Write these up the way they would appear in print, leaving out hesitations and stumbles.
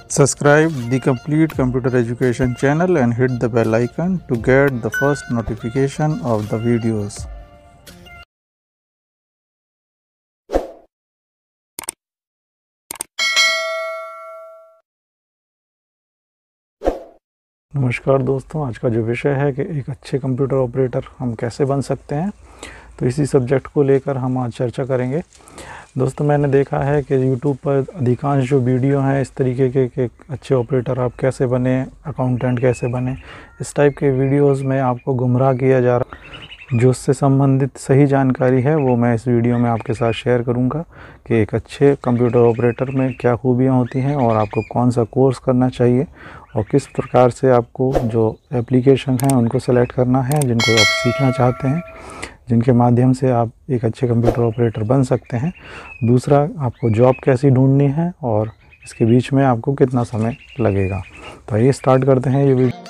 Subscribe the Complete Computer Education channel and hit the bell icon to get the first notification of the videos. नमस्कार दोस्तों, आज का जो विषय है कि एक अच्छे कंप्यूटर ऑपरेटर हम कैसे बन सकते हैं, तो इसी सब्जेक्ट को लेकर हम आज चर्चा करेंगे। दोस्तों, मैंने देखा है कि YouTube पर अधिकांश जो वीडियो हैं इस तरीके के कि अच्छे ऑपरेटर आप कैसे बने, अकाउंटेंट कैसे बने, इस टाइप के वीडियोस में आपको गुमराह किया जा रहा है। जो उससे संबंधित सही जानकारी है वो मैं इस वीडियो में आपके साथ शेयर करूंगा कि एक अच्छे कंप्यूटर ऑपरेटर में क्या खूबियां होती हैं और आपको कौन सा कोर्स करना चाहिए और किस प्रकार से आपको जो एप्लीकेशन हैं उनको सेलेक्ट करना है जिनको आप सीखना चाहते हैं, जिनके माध्यम से आप एक अच्छे कंप्यूटर ऑपरेटर बन सकते हैं। दूसरा, आपको जॉब कैसी ढूंढनी है और इसके बीच में आपको कितना समय लगेगा। तो आइए स्टार्ट करते हैं ये वीडियो।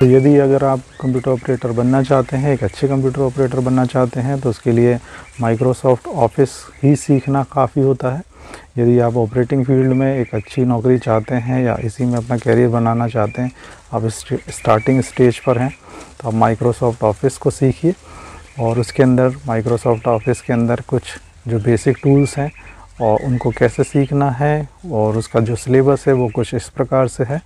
तो यदि अगर आप कंप्यूटर ऑपरेटर बनना चाहते हैं, एक अच्छे कंप्यूटर ऑपरेटर बनना चाहते हैं, तो उसके लिए माइक्रोसॉफ्ट ऑफिस ही सीखना काफ़ी होता है। यदि आप ऑपरेटिंग फील्ड में एक अच्छी नौकरी चाहते हैं या इसी में अपना कैरियर बनाना चाहते हैं, आप स्टार्टिंग स्टेज पर हैं, तो आप माइक्रोसॉफ्ट ऑफिस को सीखिए। और उसके अंदर माइक्रोसॉफ्ट ऑफिस के अंदर कुछ जो बेसिक टूल्स हैं और उनको कैसे सीखना है और उसका जो सिलेबस है वो कुछ इस प्रकार से है।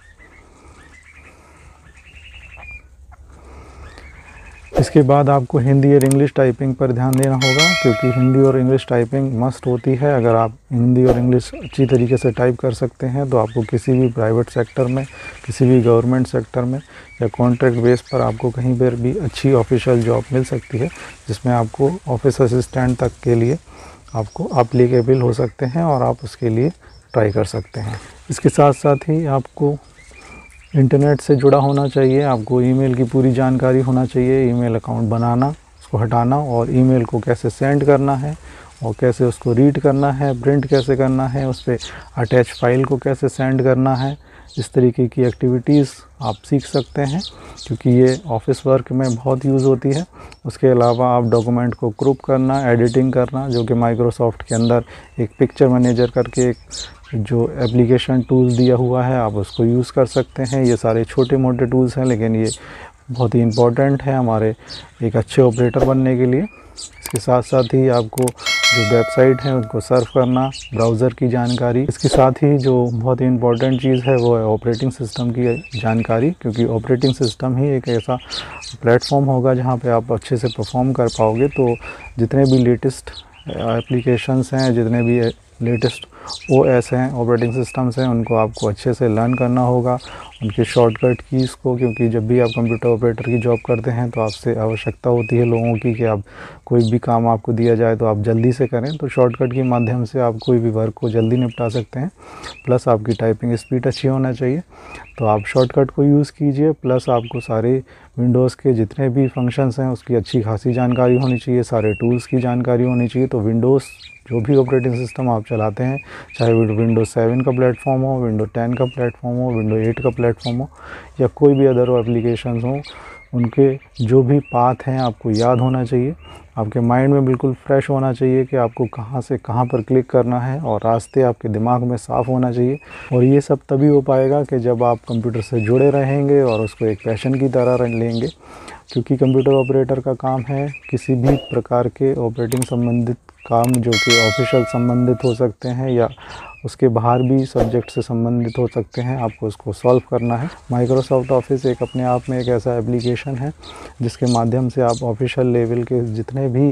इसके बाद आपको हिंदी और इंग्लिश टाइपिंग पर ध्यान देना होगा, क्योंकि हिंदी और इंग्लिश टाइपिंग मस्ट होती है। अगर आप हिंदी और इंग्लिश अच्छी तरीके से टाइप कर सकते हैं तो आपको किसी भी प्राइवेट सेक्टर में, किसी भी गवर्नमेंट सेक्टर में या कॉन्ट्रैक्ट बेस पर आपको कहीं पर भी अच्छी ऑफिशियल जॉब मिल सकती है, जिसमें आपको ऑफिस असिस्टेंट तक के लिए आपको एप्लीकेबल हो सकते हैं और आप उसके लिए ट्राई कर सकते हैं। इसके साथ साथ ही आपको इंटरनेट से जुड़ा होना चाहिए, आपको ईमेल की पूरी जानकारी होना चाहिए, ईमेल अकाउंट बनाना, उसको हटाना और ईमेल को कैसे सेंड करना है और कैसे उसको रीड करना है, प्रिंट कैसे करना है, उस पर अटैच फाइल को कैसे सेंड करना है। इस तरीके की एक्टिविटीज़ आप सीख सकते हैं, क्योंकि ये ऑफिस वर्क में बहुत यूज़ होती है। उसके अलावा आप डॉक्यूमेंट को ग्रुप करना, एडिटिंग करना, जो कि माइक्रोसॉफ्ट के अंदर एक पिक्चर मैनेजर करके एक जो एप्लीकेशन टूल्स दिया हुआ है, आप उसको यूज़ कर सकते हैं। ये सारे छोटे मोटे टूल्स हैं, लेकिन ये बहुत ही इम्पोर्टेंट है हमारे एक अच्छे ऑपरेटर बनने के लिए। इसके साथ साथ ही आपको जो वेबसाइट है उनको सर्फ करना, ब्राउज़र की जानकारी। इसके साथ ही जो बहुत ही इम्पोर्टेंट चीज़ है वो है ऑपरेटिंग सिस्टम की जानकारी, क्योंकि ऑपरेटिंग सिस्टम ही एक ऐसा प्लेटफॉर्म होगा जहाँ पे आप अच्छे से परफॉर्म कर पाओगे। तो जितने भी लेटेस्ट एप्लीकेशंस हैं, जितने भी लेटेस्ट OS हैं, ऑपरेटिंग सिस्टम्स हैं, उनको आपको अच्छे से लर्न करना होगा, उनके शॉर्टकट कीज़ को, क्योंकि जब भी आप कंप्यूटर ऑपरेटर की जॉब करते हैं तो आपसे आवश्यकता होती है लोगों की कि आप कोई भी काम आपको दिया जाए तो आप जल्दी से करें। तो शॉर्टकट के माध्यम से आप कोई भी वर्क को जल्दी निपटा सकते हैं। प्लस आपकी टाइपिंग स्पीड अच्छी होना चाहिए, तो आप शॉर्टकट को यूज़ कीजिए। प्लस आपको सारे विंडोज़ के जितने भी फंक्शंस हैं उसकी अच्छी खासी जानकारी होनी चाहिए, सारे टूल्स की जानकारी होनी चाहिए। तो विंडोज़ जो भी ऑपरेटिंग सिस्टम आप चलाते हैं, चाहे विंडोज़ 7 का प्लेटफॉर्म हो, विंडोज़ 10 का प्लेटफॉर्म हो, विंडोज़ 8 का प्लेटफॉर्म हो, या कोई भी अदर एप्लीकेशंस हो, उनके जो भी पाथ हैं आपको याद होना चाहिए। आपके माइंड में बिल्कुल फ्रेश होना चाहिए कि आपको कहाँ से कहाँ पर क्लिक करना है, और रास्ते आपके दिमाग में साफ़ होना चाहिए। और ये सब तभी हो पाएगा कि जब आप कंप्यूटर से जुड़े रहेंगे और उसको एक पैशन की तरह लेंगे, क्योंकि कंप्यूटर ऑपरेटर का काम है किसी भी प्रकार के ऑपरेटिंग संबंधित काम, जो कि ऑफिशियल संबंधित हो सकते हैं या उसके बाहर भी सब्जेक्ट से संबंधित हो सकते हैं, आपको उसको सॉल्व करना है। माइक्रोसॉफ्ट ऑफिस एक अपने आप में एक ऐसा एप्लीकेशन है जिसके माध्यम से आप ऑफिशियल लेवल के जितने भी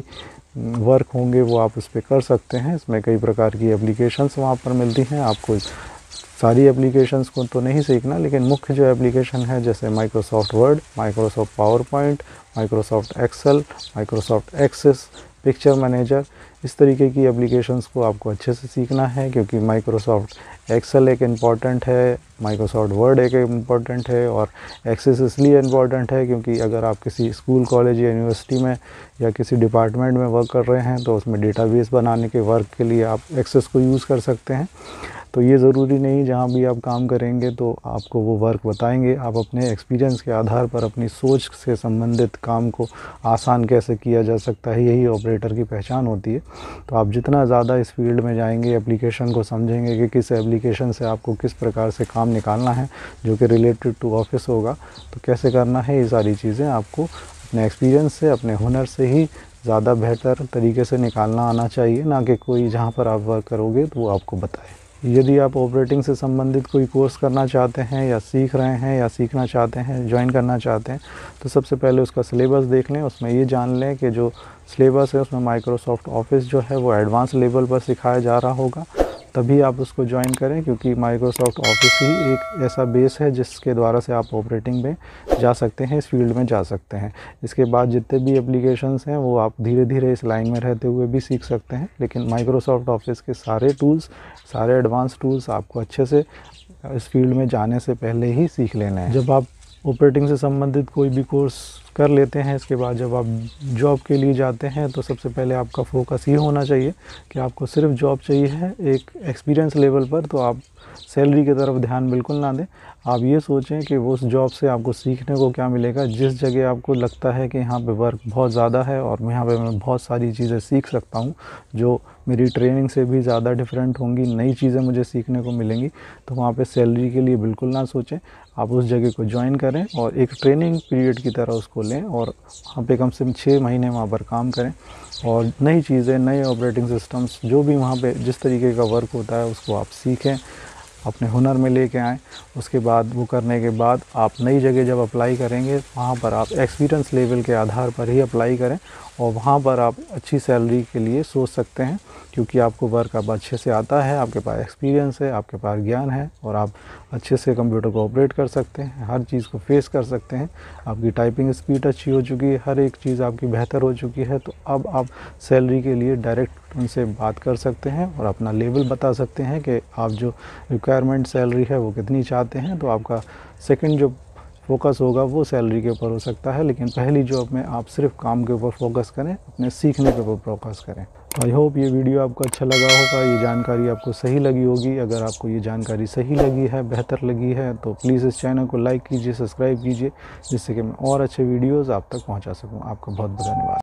वर्क होंगे वो आप उस पर कर सकते हैं। इसमें कई प्रकार की एप्लीकेशंस वहाँ पर मिलती हैं। आपको सारी एप्लीकेशंस को तो नहीं सीखना, लेकिन मुख्य जो एप्लीकेशन है जैसे Microsoft Word, Microsoft PowerPoint, Microsoft Excel, Microsoft Access, picture manager, इस तरीके की एप्लीकेशंस को आपको अच्छे से सीखना है, क्योंकि माइक्रोसॉफ्ट एक्सेल एक इम्पॉर्टेंट है, माइक्रोसॉफ्ट वर्ड एक इम्पॉर्टेंट है, और एक्सेस इसलिए इम्पॉर्टेंट है क्योंकि अगर आप किसी स्कूल, कॉलेज या यूनिवर्सिटी में या किसी डिपार्टमेंट में वर्क कर रहे हैं तो उसमें डेटाबेस बनाने के वर्क के लिए आप एक्सेस को यूज़ कर सकते हैं। तो ये ज़रूरी नहीं जहाँ भी आप काम करेंगे तो आपको वो वर्क बताएंगे। आप अपने एक्सपीरियंस के आधार पर अपनी सोच से संबंधित काम को आसान कैसे किया जा सकता है, यही ऑपरेटर की पहचान होती है। तो आप जितना ज़्यादा इस फील्ड में जाएंगे, एप्लीकेशन को समझेंगे कि किस एप्लीकेशन से आपको किस प्रकार से काम निकालना है जो कि रिलेटेड टू ऑफिस होगा, तो कैसे करना है, ये सारी चीज़ें आपको अपने एक्सपीरियंस से, अपने हुनर से ही ज़्यादा बेहतर तरीके से निकालना आना चाहिए, ना कि कोई जहाँ पर आप वर्क करोगे तो वो आपको बताए। यदि आप ऑपरेटिंग से संबंधित कोई कोर्स करना चाहते हैं या सीख रहे हैं या सीखना चाहते हैं, ज्वाइन करना चाहते हैं, तो सबसे पहले उसका सिलेबस देख लें। उसमें ये जान लें कि जो सिलेबस है उसमें माइक्रोसॉफ्ट ऑफिस जो है वो एडवांस लेवल पर सिखाया जा रहा होगा, तभी आप उसको ज्वाइन करें, क्योंकि माइक्रोसॉफ्ट ऑफिस ही एक ऐसा बेस है जिसके द्वारा से आप ऑपरेटिंग में जा सकते हैं, इस फील्ड में जा सकते हैं। इसके बाद जितने भी एप्लीकेशंस हैं वो आप धीरे धीरे इस लाइन में रहते हुए भी सीख सकते हैं, लेकिन माइक्रोसॉफ्ट ऑफिस के सारे टूल्स, सारे एडवांस टूल्स आपको अच्छे से इस फील्ड में जाने से पहले ही सीख लेना है। जब आप ऑपरेटिंग से संबंधित कोई भी कोर्स कर लेते हैं, इसके बाद जब आप जॉब के लिए जाते हैं तो सबसे पहले आपका फोकस ये होना चाहिए कि आपको सिर्फ जॉब चाहिए है एक एक्सपीरियंस लेवल पर। तो आप सैलरी की तरफ ध्यान बिल्कुल ना दें। आप ये सोचें कि वो उस जॉब से आपको सीखने को क्या मिलेगा। जिस जगह आपको लगता है कि यहाँ पे वर्क बहुत ज़्यादा है और यहाँ पे मैं बहुत सारी चीज़ें सीख सकता हूँ जो मेरी ट्रेनिंग से भी ज़्यादा डिफरेंट होंगी, नई चीज़ें मुझे सीखने को मिलेंगी, तो वहाँ पे सैलरी के लिए बिल्कुल ना सोचें। आप उस जगह को ज्वाइन करें और एक ट्रेनिंग पीरियड की तरह उसको लें और वहाँ पे कम से कम 6 महीने वहाँ पर काम करें और नई चीज़ें, नए ऑपरेटिंग सिस्टम्स, जो भी वहाँ पे जिस तरीके का वर्क होता है उसको आप सीखें, अपने हुनर में लेके आएँ। उसके बाद वो करने के बाद आप नई जगह जब अप्लाई करेंगे वहाँ पर आप एक्सपीरियंस लेवल के आधार पर ही अप्लाई करें और वहाँ पर आप अच्छी सैलरी के लिए सोच सकते हैं, क्योंकि आपको वर्क अब अच्छे से आता है, आपके पास एक्सपीरियंस है, आपके पास ज्ञान है और आप अच्छे से कंप्यूटर को ऑपरेट कर सकते हैं, हर चीज़ को फेस कर सकते हैं। आपकी टाइपिंग स्पीड अच्छी हो चुकी है, हर एक चीज़ आपकी बेहतर हो चुकी है, तो अब आप सैलरी के लिए डायरेक्ट उनसे बात कर सकते हैं और अपना लेवल बता सकते हैं कि आप जो रिक्वायरमेंट सैलरी है वो कितनी चाहते हैं। तो आपका सेकंड जो फोकस होगा वो सैलरी के ऊपर हो सकता है, लेकिन पहली जॉब में आप सिर्फ काम के ऊपर फोकस करें, अपने सीखने के ऊपर फोकस करें। आई होप ये वीडियो आपको अच्छा लगा होगा, ये जानकारी आपको सही लगी होगी। अगर आपको ये जानकारी सही लगी है, बेहतर लगी है, तो प्लीज़ इस चैनल को लाइक कीजिए, सब्सक्राइब कीजिए, जिससे कि मैं और अच्छे वीडियोज़ आप तक पहुँचा सकूँ। आपका बहुत बहुत धन्यवाद।